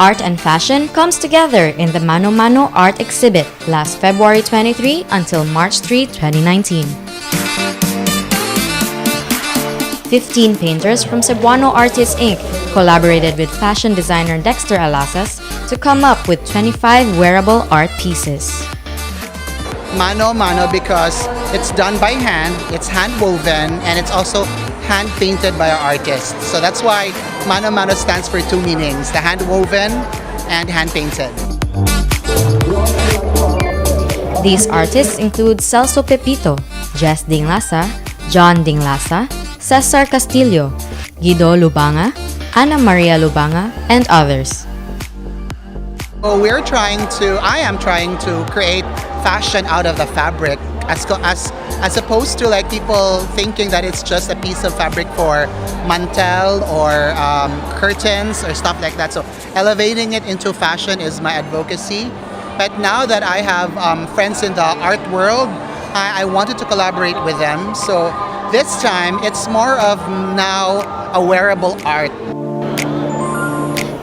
Art and fashion comes together in the Mano-mano art exhibit last February 23 until March 3, 2019. 15 painters from Cebuano Artists Inc. collaborated with fashion designer Dexter Alasas to come up with 25 wearable art pieces. Mano-mano because it's done by hand, it's hand-woven, and it's also hand-painted by our artists. So that's why Mano-mano stands for two meanings, the hand-woven and hand-painted. These artists include Celso Pepito, Jess Dinglasa, John Dinglasa, Cesar Castillo, Guido Lubanga, Ana Maria Lubanga, and others. So I am trying to create fashion out of the fabric as opposed to like people thinking that it's just a piece of fabric for mantel or curtains or stuff like that. So elevating it into fashion is my advocacy. But now that I have friends in the art world, I wanted to collaborate with them. So this time, it's more of now a wearable art.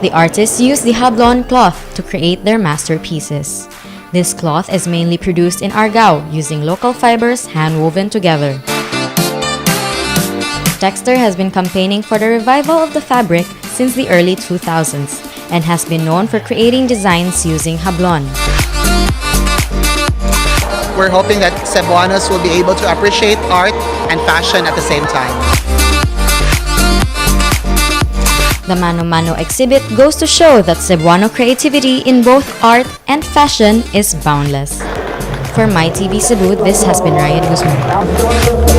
The artists use the hablon cloth to create their masterpieces. This cloth is mainly produced in Argao using local fibers hand-woven together. Dexter has been campaigning for the revival of the fabric since the early 2000s and has been known for creating designs using hablon. We're hoping that Cebuanos will be able to appreciate art and fashion at the same time. The Mano-mano exhibit goes to show that Cebuano creativity in both art and fashion is boundless. For MyTV Cebu, this has been Ryan Guzman.